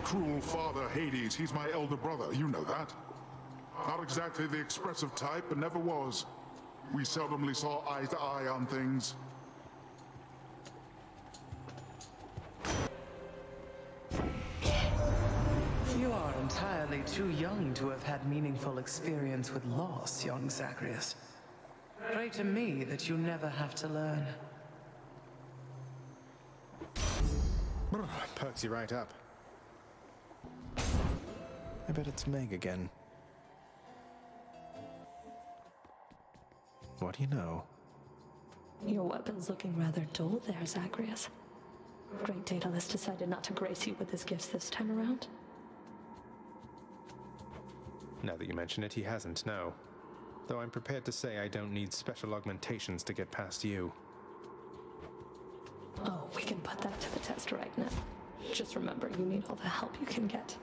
cruel father, Hades. He's my elder brother, you know that. Not exactly the expressive type, but never was. We seldomly saw eye to eye on things. You are entirely too young to have had meaningful experience with loss, young Zagreus. Pray to me that you never have to learn. Perks you right up. I bet it's Meg again. What do you know? Your weapon's looking rather dull there, Zagreus. Great Daedalus decided not to grace you with his gifts this time around. Now that you mention it, he hasn't, no. Though I'm prepared to say I don't need special augmentations to get past you. Oh, we can put that to the test right now. Just remember, you need all the help you can get.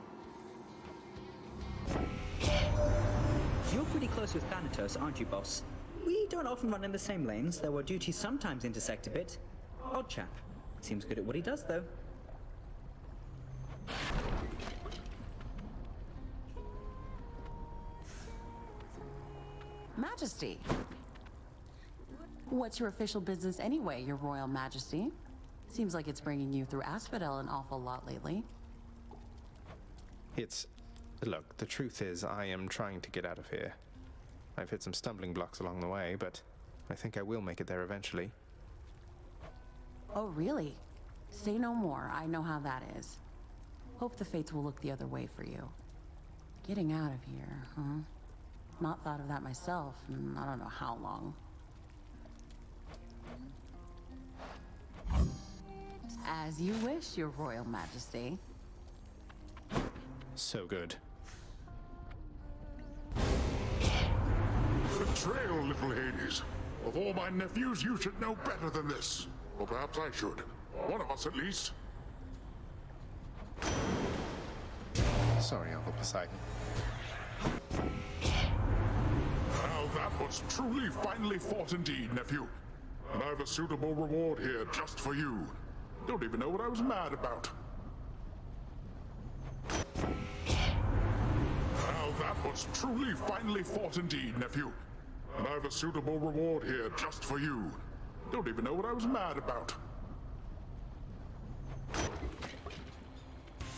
You're pretty close with Thanatos, aren't you, boss? We don't often run in the same lanes, though our duties sometimes intersect a bit. Odd chap. Seems good at what he does, though. Majesty. What's your official business anyway, your royal majesty? Seems like it's bringing you through Asphodel an awful lot lately. Look, the truth is I am trying to get out of here. I've hit some stumbling blocks along the way, but I think I will make it there eventually. Oh, really? Say no more. I know how that is. Hope the fates will look the other way for you. Getting out of here, huh? Not thought of that myself in I don't know how long. As you wish, your royal majesty. So good. Betrayal, little Hades. Of all my nephews, you should know better than this. Or perhaps I should. One of us, at least. Sorry, Uncle Poseidon. Now that was truly finely fought indeed, nephew. And I've a suitable reward here just for you. Don't even know what I was mad about. Now that was truly finely fought indeed, nephew. And I've a suitable reward here just for you. Don't even know what I was mad about.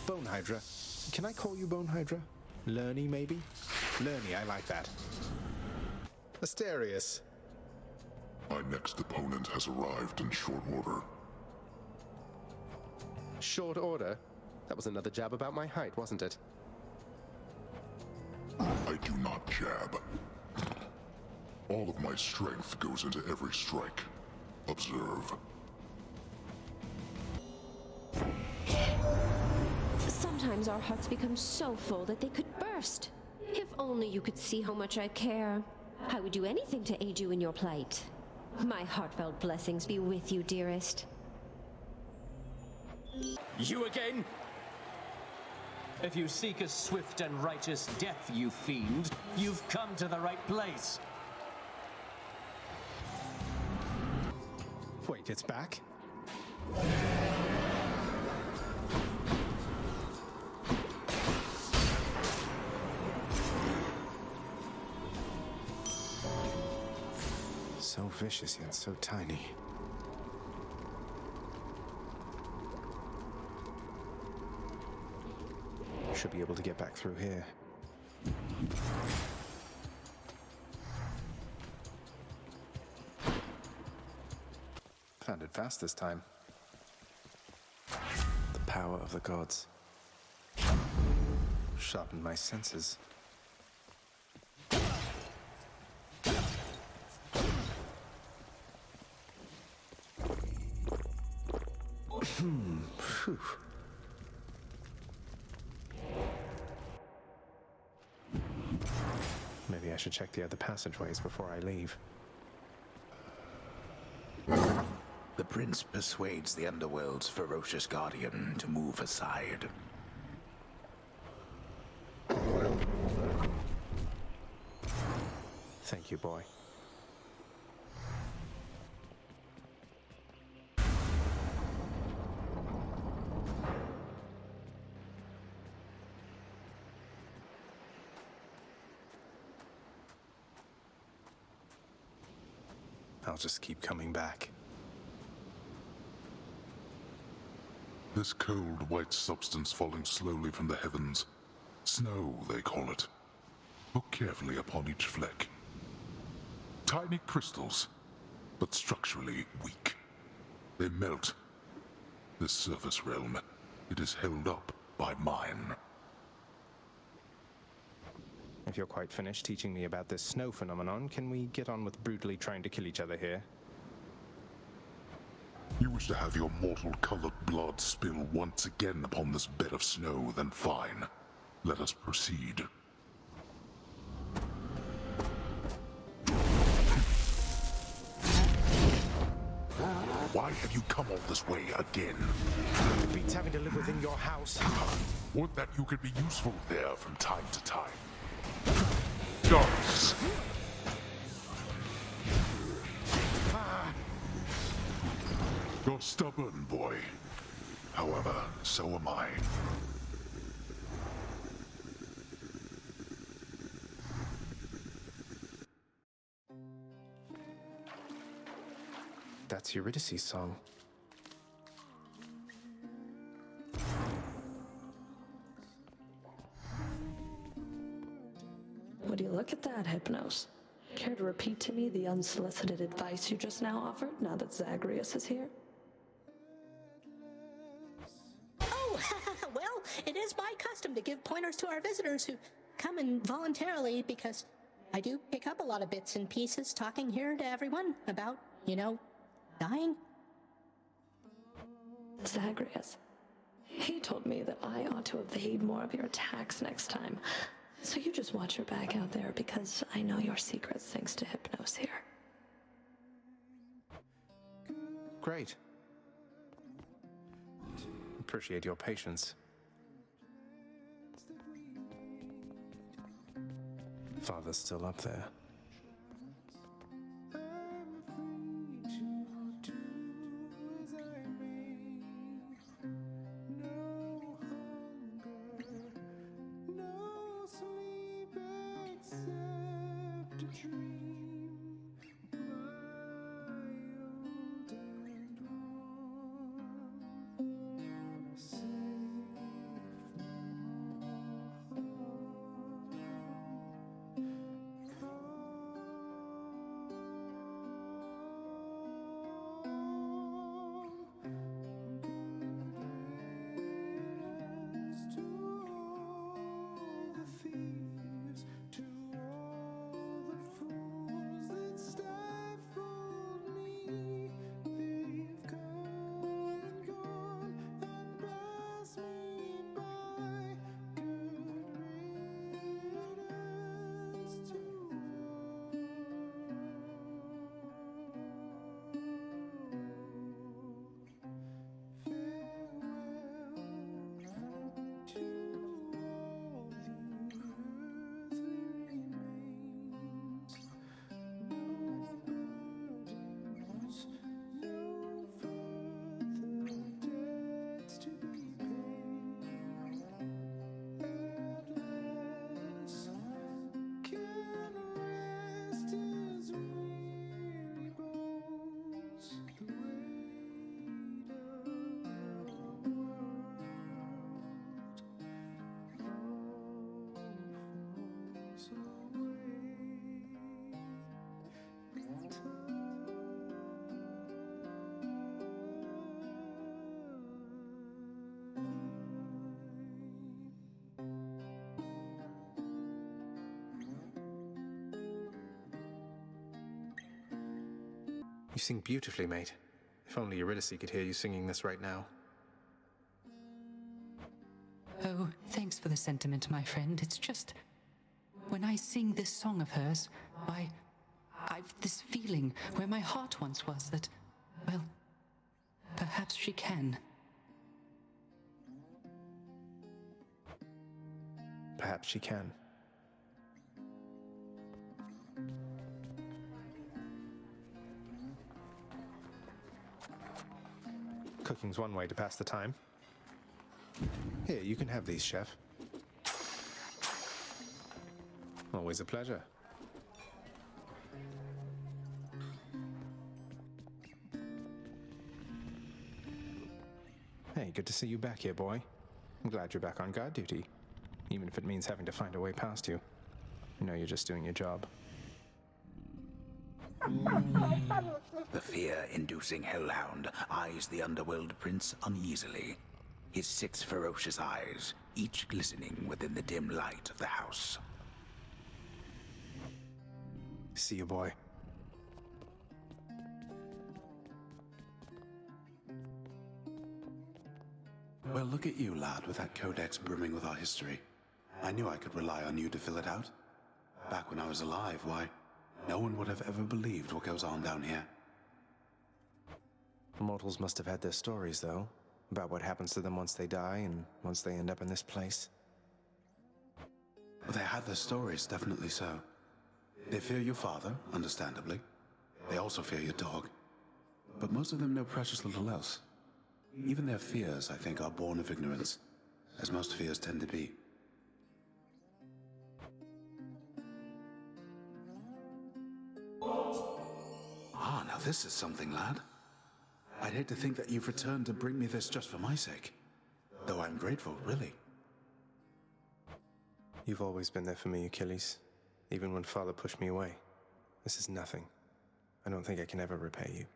Bone Hydra. Can I call you Bone Hydra? Lerny, maybe? Lerny, I like that. Asterius. My next opponent has arrived in short order. Short order? That was another jab about my height, wasn't it? I do not jab. All of my strength goes into every strike. Observe. Sometimes our hearts become so full that they could burst. If only you could see how much I care. I would do anything to aid you in your plight. My heartfelt blessings be with you, dearest. You again? If you seek a swift and righteous death, you fiend, you've come to the right place. Wait, it's back? So vicious yet so tiny. Should be able to get back through here. Found it fast this time. The power of the gods. Sharpened my senses. Phew. Maybe I should check the other passageways before I leave. The prince persuades the underworld's ferocious guardian to move aside. Thank you, boy. I'll just keep coming back. This cold, white substance falling slowly from the heavens. Snow, they call it. Look carefully upon each fleck. Tiny crystals, but structurally weak. They melt. This surface realm, it is held up by mine. If you're quite finished teaching me about this snow phenomenon, can we get on with brutally trying to kill each other here? You wish to have your mortal-colored blood spill once again upon this bed of snow, then fine. Let us proceed. Why have you come all this way again? Beats having to live within your house. Would that you could be useful there from time to time. Gods! You're stubborn, boy. However, so am I. That's Eurydice's song. Would you look at that, Hypnos? Care to repeat to me the unsolicited advice you just now offered, now that Zagreus is here? Oh, well, it is my custom to give pointers to our visitors who come in voluntarily, because I do pick up a lot of bits and pieces talking here to everyone about, you know, dying. Zagreus. He told me that I ought to evade more of your attacks next time. So you just watch your back out there, because I know your secrets thanks to Hypnos here. Great. Appreciate your patience. Father's still up there. You sing beautifully, mate. If only Eurydice could hear you singing this right now. Oh, thanks for the sentiment, my friend. It's just, when I sing this song of hers, I've this feeling where my heart once was that, well, perhaps she can. Perhaps she can. Cooking's one way to pass the time. Here, you can have these, Chef. Always a pleasure. Hey, good to see you back here, boy. I'm glad you're back on guard duty, even if it means having to find a way past you. You know you're just doing your job. The fear-inducing hellhound eyes the underworld prince uneasily, his 6 ferocious eyes, each glistening within the dim light of the house. See you, boy. Well, look at you, lad, with that codex brimming with our history. I knew I could rely on you to fill it out. Back when I was alive, why, no one would have ever believed what goes on down here. Mortals must have had their stories, though, about what happens to them once they die and once they end up in this place. Well, they had their stories, definitely so. They fear your father, understandably. They also fear your dog. But most of them know precious little else. Even their fears, I think, are born of ignorance, as most fears tend to be. Ah, now this is something, lad. I'd hate to think that you've returned to bring me this just for my sake. Though I'm grateful, really. You've always been there for me, Achilles. Even when Father pushed me away. This is nothing. I don't think I can ever repay you.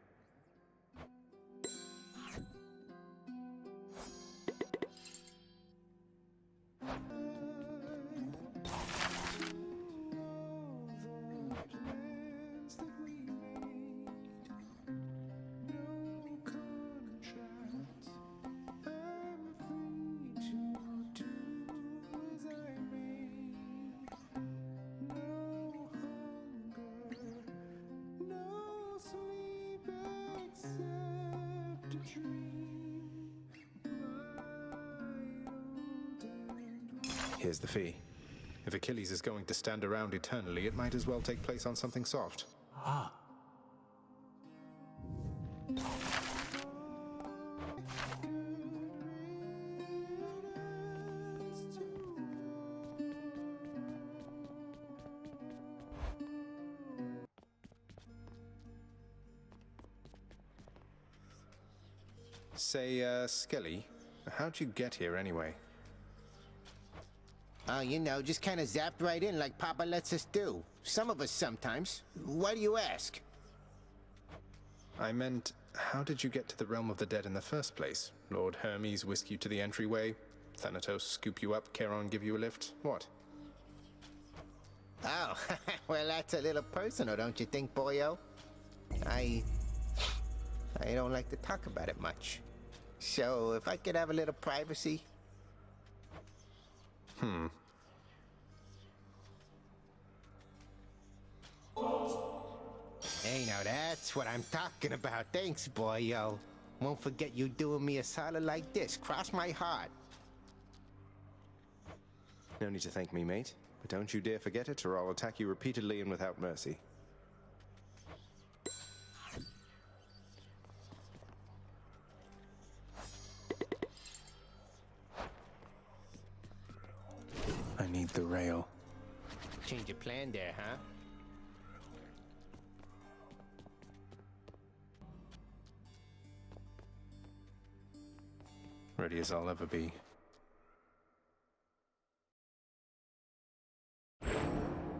Here's the fee. If Achilles is going to stand around eternally, it might as well take place on something soft. Ah. Say, Skelly, how'd you get here anyway? Oh, you know, just kind of zapped right in like Papa lets us do. Some of us sometimes. Why do you ask? I meant, how did you get to the realm of the dead in the first place? Lord Hermes whisk you to the entryway? Thanatos scoop you up, Charon give you a lift? What? Oh, well, that's a little personal, don't you think, boyo? I don't like to talk about it much. So, if I could have a little privacy... Hey, now that's what I'm talking about. Thanks, boyo. Won't forget you doing me a solid like this. Cross my heart. No need to thank me, mate. But don't you dare forget it, or I'll attack you repeatedly and without mercy. I need the rail. Change your plan there, huh? Ready as I'll ever be.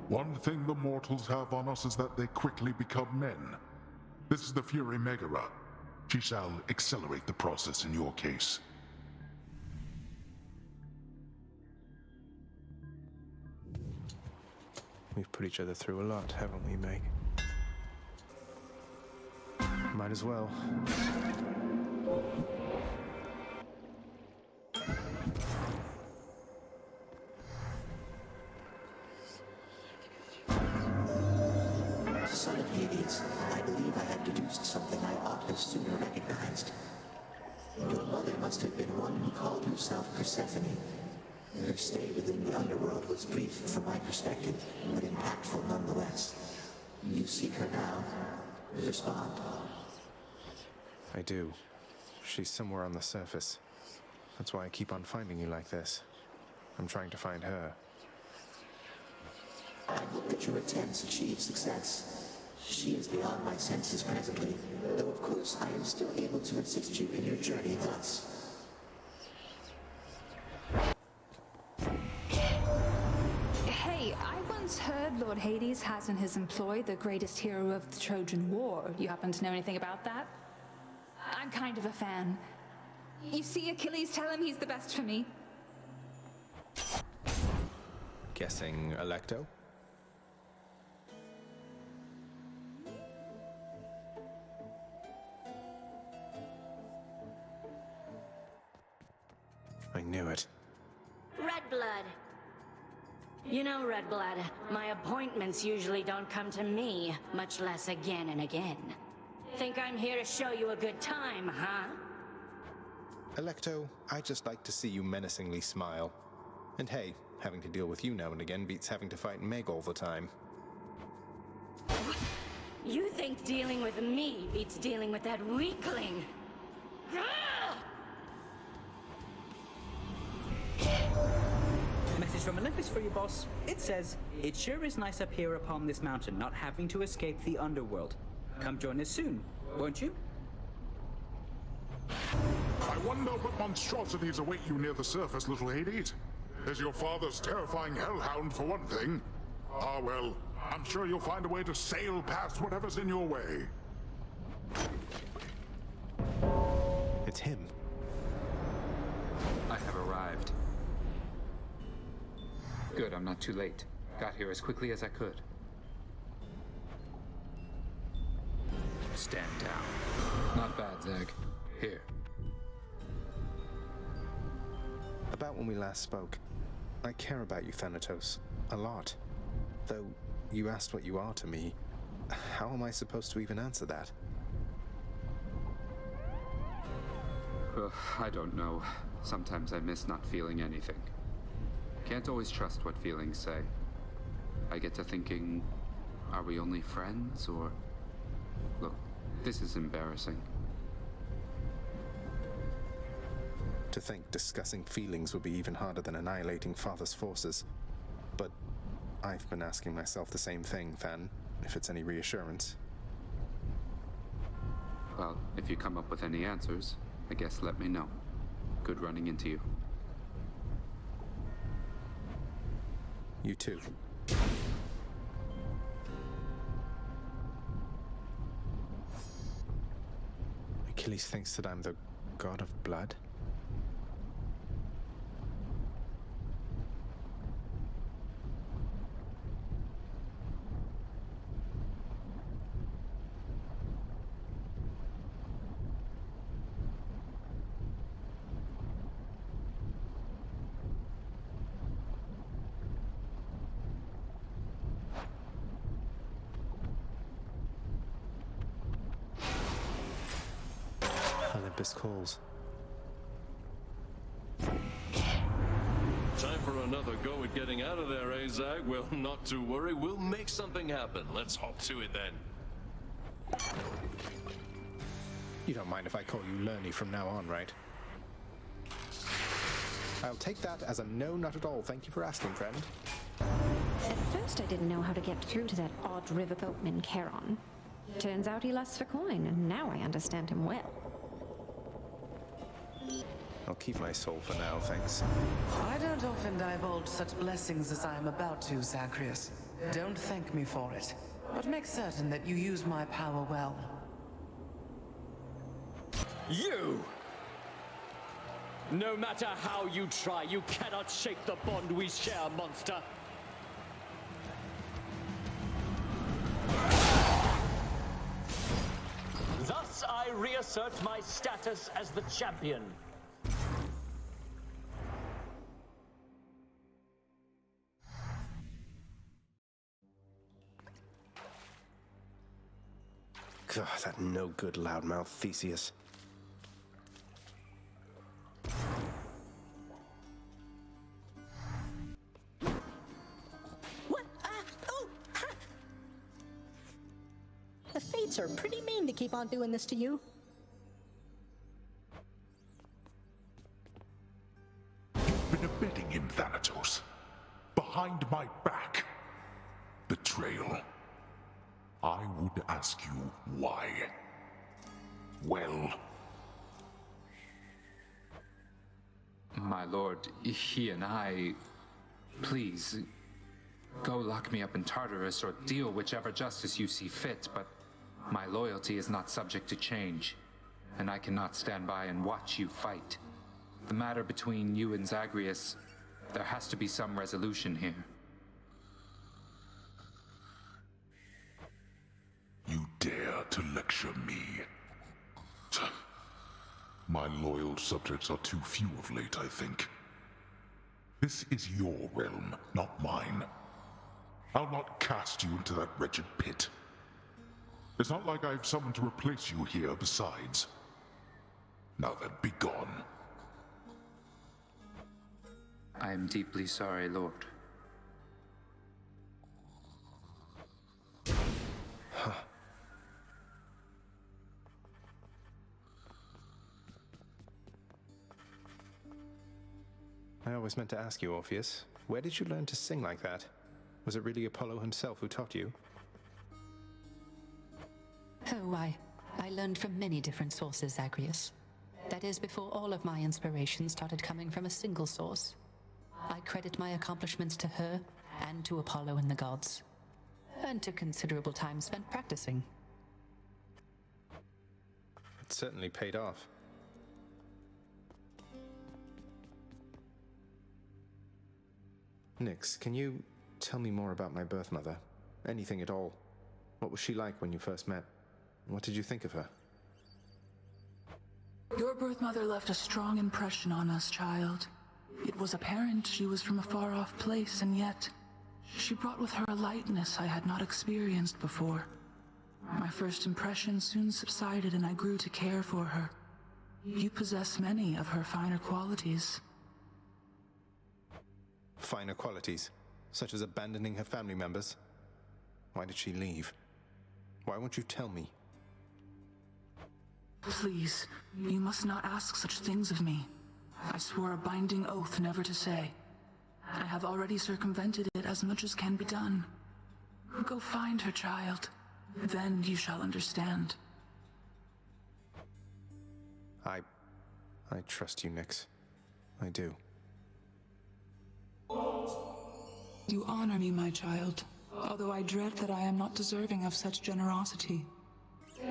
One thing the mortals have on us is that they quickly become men. This is the Fury Megara. She shall accelerate the process in your case. We've put each other through a lot, haven't we, Meg? Might as well. Son of Hades, I believe I have deduced something I ought have sooner recognized. Your mother must have been one who called herself Persephone. Her stay within the underworld was brief from my perspective, but impactful nonetheless. You seek her now. Respond. I do. She's somewhere on the surface. That's why I keep on finding you like this. I'm trying to find her. I hope that your attempts achieve success. She is beyond my senses presently, though of course I am still able to assist you in your journey thus. heard Lord Hades has in his employ the greatest hero of the Trojan War. You happen to know anything about that? I'm kind of a fan. You see Achilles tell him he's the best for me. Guessing Electo? I knew it. Red blood. You know, Red blood, my appointments usually don't come to me, much less again and again. Think I'm here to show you a good time, huh? Electo, I just like to see you menacingly smile. And hey, having to deal with you now and again beats having to fight Meg all the time. You think dealing with me beats dealing with that weakling? Message from Olympus for you, boss. It says, "It sure is nice up here upon this mountain, not having to escape the underworld. Come join us soon, won't you?" I wonder what monstrosities await you near the surface, little Hades. There's your father's terrifying hellhound, for one thing. Ah, well, I'm sure you'll find a way to sail past whatever's in your way. It's him. I have arrived. Good, I'm not too late. Got here as quickly as I could. Stand down. Not bad, Zag. Here. About when we last spoke, I care about you, Thanatos, a lot. Though you asked what you are to me, how am I supposed to even answer that? I don't know. Sometimes I miss not feeling anything. Can't always trust what feelings say. I get to thinking, are we only friends, or... Look, this is embarrassing. To think discussing feelings would be even harder than annihilating Father's forces. But I've been asking myself the same thing, Than, if it's any reassurance. Well, if you come up with any answers, I guess let me know. Good running into you. You too. Achilles thinks that I'm the god of blood? Olympus calls. Time for another go at getting out of there, eh, Zag? Well, not to worry. We'll make something happen. Let's hop to it then. You don't mind if I call you Lerny from now on, right? I'll take that as a no, not at all. Thank you for asking, friend. At first I didn't know how to get through to that odd riverboatman Charon. Turns out he lusts for coin, and now I understand him well. I'll keep my soul for now, thanks. I don't often divulge such blessings as I am about to, Zagreus. Don't thank me for it, but make certain that you use my power well. You! No matter how you try, you cannot shake the bond we share, monster. Thus I reassert my status as the champion. God, that no-good loudmouth Theseus. What? Oh! Ha! The Fates are pretty mean to keep on doing this to you. Been abetting him, Thanatos. Behind my back. Betrayal. I would ask you why. Well... My lord, he and I... Please, Go lock me up in Tartarus or deal whichever justice you see fit, but my loyalty is not subject to change, and I cannot stand by and watch you fight. The matter between you and Zagreus, there has to be some resolution here. You dare to lecture me? My loyal subjects are too few of late, I think. This is your realm, not mine. I'll not cast you into that wretched pit. It's not like I've someone to replace you here besides. Now then, be gone. I am deeply sorry, Lord. I always meant to ask you, Orpheus, where did you learn to sing like that? Was it really Apollo himself who taught you? Oh, I learned from many different sources, Zagreus. That is, before all of my inspiration started coming from a single source. I credit my accomplishments to her, and to Apollo and the gods. And to considerable time spent practicing. It certainly paid off. Nyx, can you tell me more about my birth mother? Anything at all. What was she like when you first met? What did you think of her? Your birth mother left a strong impression on us, child. It was apparent she was from a far-off place, and yet she brought with her a lightness I had not experienced before. My first impression soon subsided, and I grew to care for her. You possess many of her finer qualities. Finer qualities, such as abandoning her family members? Why did she leave? Why won't you tell me? Please, you must not ask such things of me. I swore a binding oath never to say. I have already circumvented it as much as can be done. Go find her, child. Then you shall understand. I trust you, Nyx. I do. You honor me, my child, although I dread that I am not deserving of such generosity.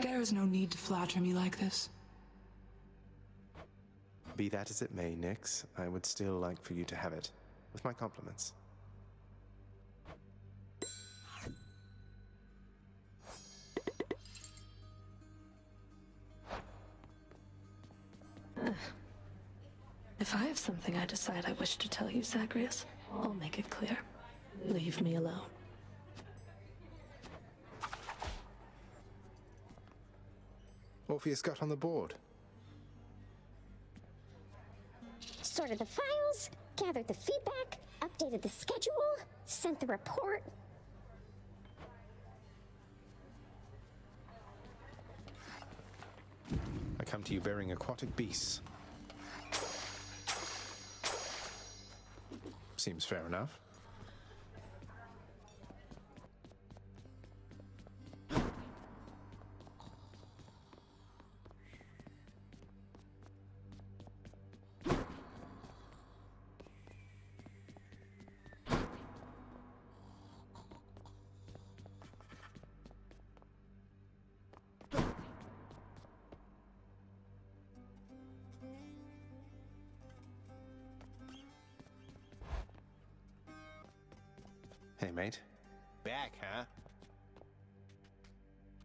There is no need to flatter me like this. Be that as it may, Nyx, I would still like for you to have it, with my compliments. If I have something I decide I wish to tell you, Zagreus, I'll make it clear. Leave me alone. Orpheus got on the board. Sorted the files, gathered the feedback, updated the schedule, sent the report. I come to you bearing aquatic beasts. Seems fair enough. Hey, mate. Back, huh?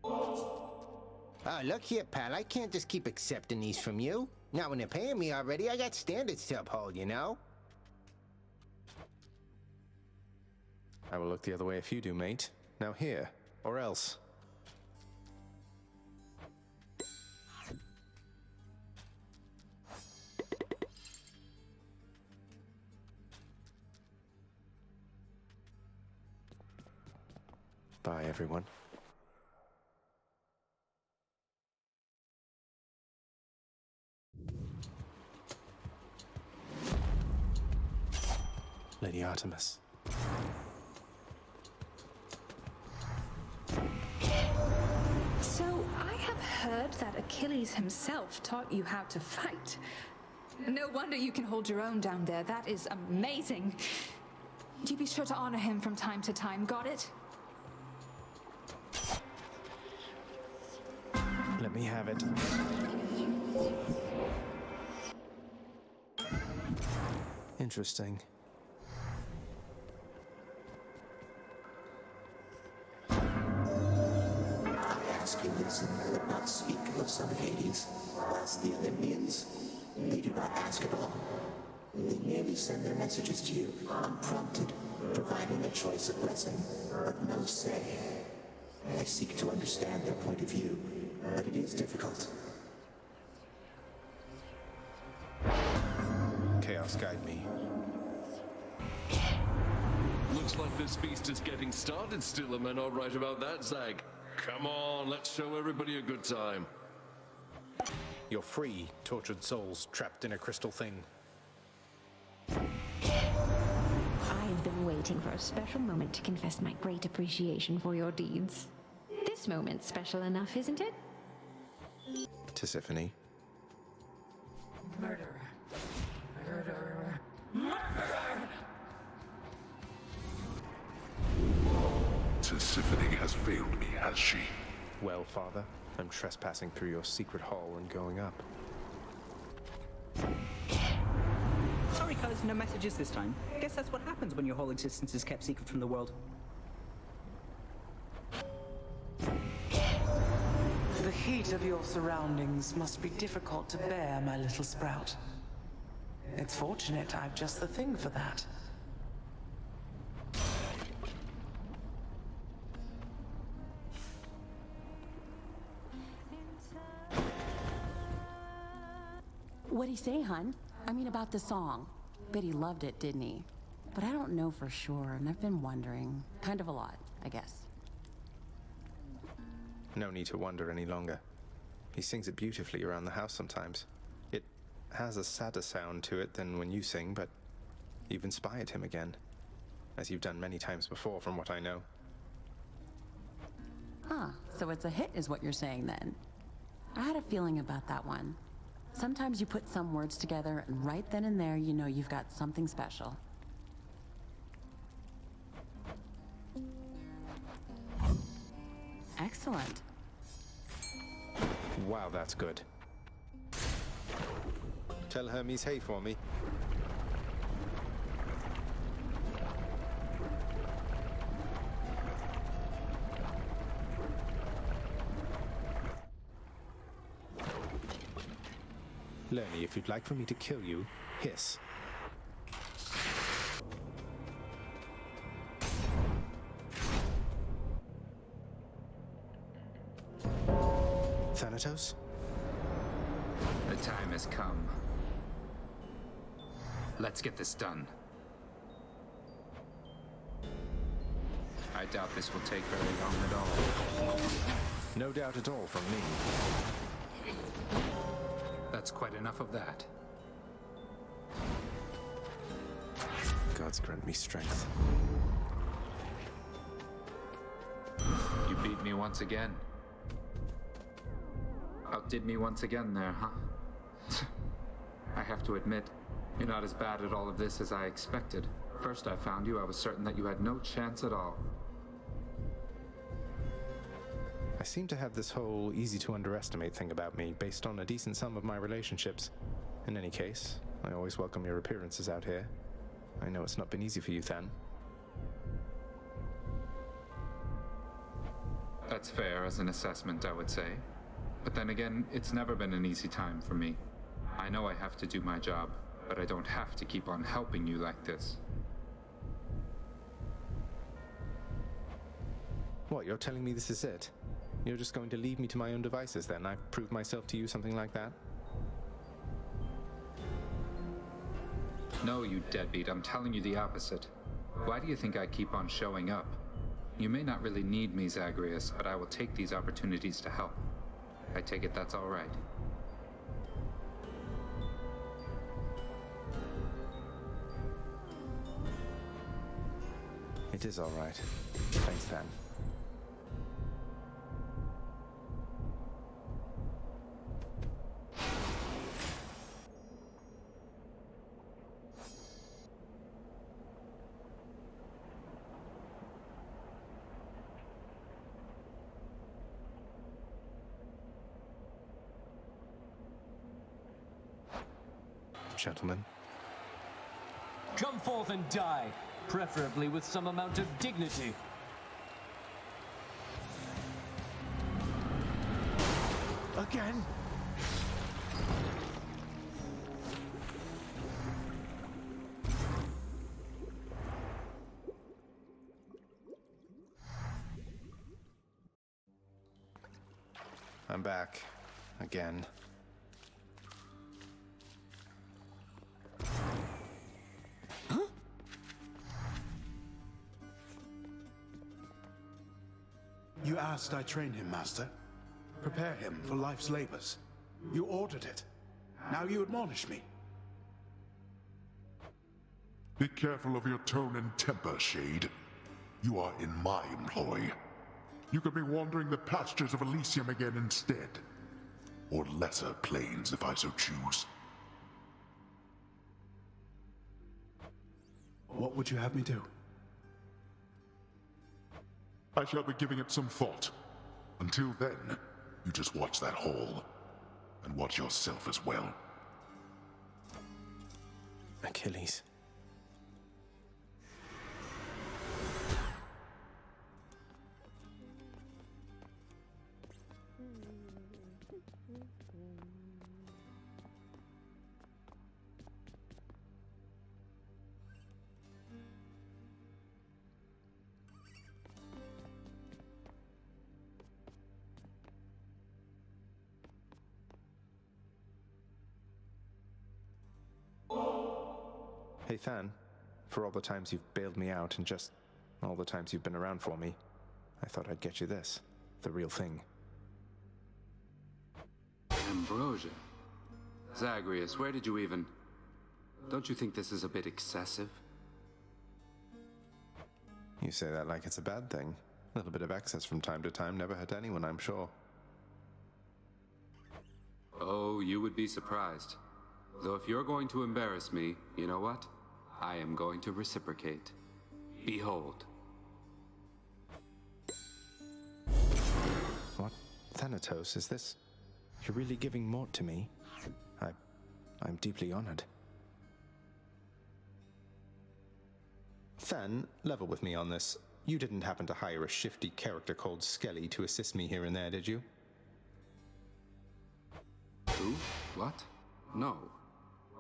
Oh, look here, pal. I can't just keep accepting these from you. Now, when they're paying me already, I got standards to uphold, you know? I will look the other way if you do, mate. Now here, or else. Bye, everyone. Lady Artemis. So, I have heard that Achilles himself taught you how to fight. No wonder you can hold your own down there. That is amazing. You be sure to honor him from time to time, got it? Let me have it. Interesting. I ask you listen, but not speak of son of Hades, whilst the Olympians, they do not ask at all. They merely send their messages to you, unprompted, providing a choice of blessing, but no say. I seek to understand their point of view, but it is difficult. Chaos guide me. Looks like this feast is getting started still, am I not right about that, Zag? Come on, let's show everybody a good time. You're free, tortured souls trapped in a crystal thing. I've been waiting for a special moment to confess my great appreciation for your deeds. This moment's special enough, isn't it? Tisiphone. Murderer. Murderer. Tisiphone has failed me, has she? Well, Father, I'm trespassing through your secret hall and going up. Sorry, cuz, no messages this time. Guess that's what happens when your whole existence is kept secret from the world. The heat of your surroundings must be difficult to bear, my little sprout. It's fortunate I've just the thing for that. What'd he say, hun? I mean, about the song. Bet he loved it, didn't he? But I don't know for sure, and I've been wondering. Kind of a lot, I guess. No need to wonder any longer. He sings it beautifully around the house sometimes. It has a sadder sound to it than when you sing, but you've inspired him again. As you've done many times before, from what I know. Huh, so it's a hit is what you're saying then. I had a feeling about that one. Sometimes you put some words together, and right then and there you know you've got something special. Excellent. Wow, that's good. Tell Hermes hey for me. Lernie, if you'd like for me to kill you, hiss. Thanatos? The time has come. Let's get this done. I doubt this will take very long at all. No doubt at all from me. That's quite enough of that. Gods grant me strength. You beat me once again. Outdid me once again there, huh? I have to admit, you're not as bad at all of this as I expected. First I found you, I was certain that you had no chance at all. I seem to have this whole easy to underestimate thing about me based on a decent sum of my relationships. In any case, I always welcome your appearances out here. I know it's not been easy for you, Than. That's fair as an assessment, I would say. But then again, it's never been an easy time for me. I know I have to do my job, but I don't have to keep on helping you like this. What, you're telling me this is it? You're just going to leave me to my own devices then? I've proved myself to you, something like that? No, you deadbeat, I'm telling you the opposite. Why do you think I keep on showing up? You may not really need me, Zagreus, but I will take these opportunities to help. I take it that's all right. It is all right. Thanks, Than. gentlemen. Come forth and die, preferably with some amount of dignity. Again? I'm back. Again. Huh? You asked I train him, Master. Prepare him for life's labors. You ordered it. Now you admonish me. Be careful of your tone and temper, Shade. You are in my employ. You could be wandering the pastures of Elysium again instead. Or lesser planes, if I so choose. What would you have me do? I shall be giving it some thought. Until then, you just watch that hall. And watch yourself as well. Achilles. Hey, Than, for all the times you've bailed me out and just all the times you've been around for me, I thought I'd get you this, the real thing. Ambrosia. Zagreus, where did you even... Don't you think this is a bit excessive? You say that like it's a bad thing. A little bit of excess from time to time never hurt anyone, I'm sure. Oh, you would be surprised. Though if you're going to embarrass me, you know what? I am going to reciprocate. Behold. What? Thanatos, is this... You're really giving more to me? I'm deeply honored. Than, level with me on this. You didn't happen to hire a shifty character called Skelly to assist me here and there, did you? Who? What? No.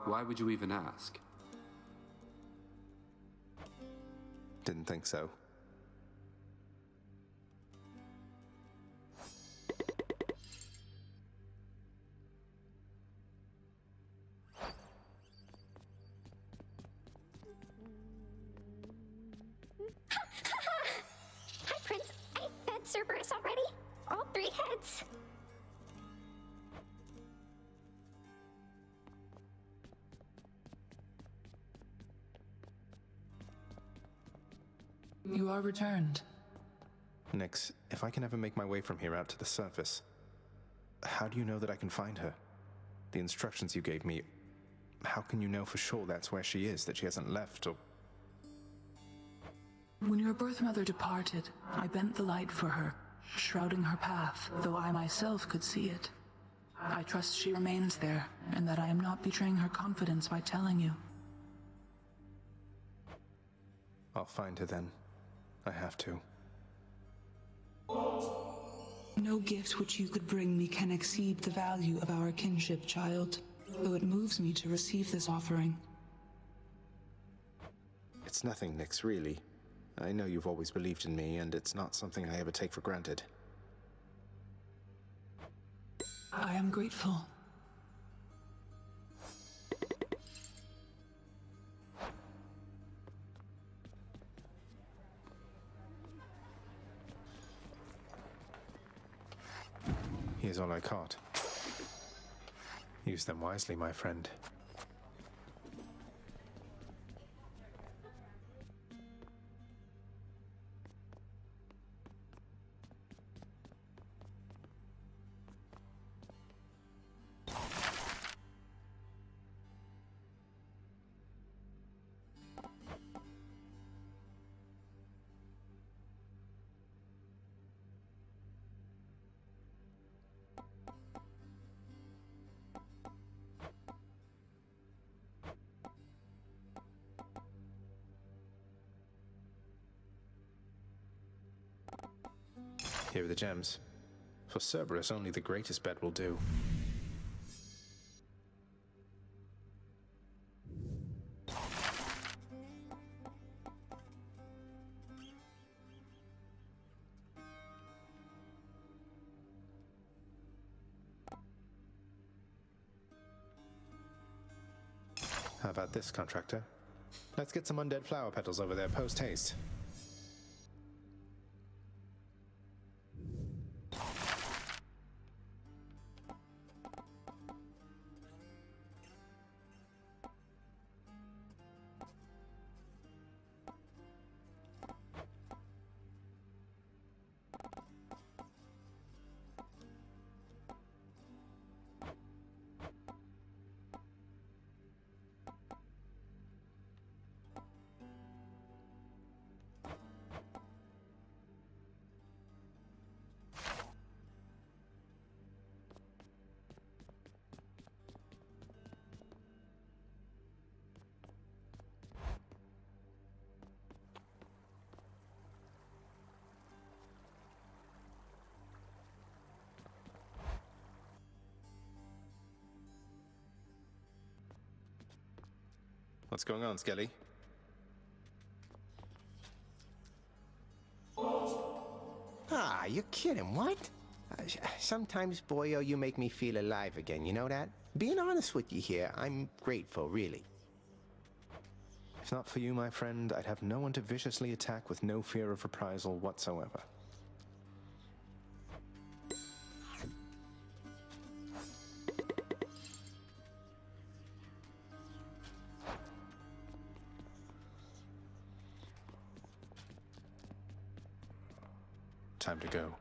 Why would you even ask? Didn't think so. Hi, Prince. I fed Cerberus already. All 3 heads. You are returned. Nyx, if I can ever make my way from here out to the surface, how do you know that I can find her? The instructions you gave me, how can you know for sure that's where she is, that she hasn't left, or... When your birth mother departed, I bent the light for her, shrouding her path, though I myself could see it. I trust she remains there, and that I am not betraying her confidence by telling you. I'll find her then. I have to. No gift which you could bring me can exceed the value of our kinship, child, though it moves me to receive this offering. It's nothing, Nyx, really. I know you've always believed in me, and it's not something I ever take for granted. I am grateful. Here's all I caught. Use them wisely, my friend. Here are the gems. For Cerberus, only the greatest bet will do. How about this, contractor? Let's get some undead flower petals over there post-haste. What's going on, Skelly? Ah, you're kidding, what? Sometimes, boyo, you make me feel alive again, you know that? Being honest with you here, I'm grateful, really. If not for you, my friend, I'd have no one to viciously attack with no fear of reprisal whatsoever. Time to go.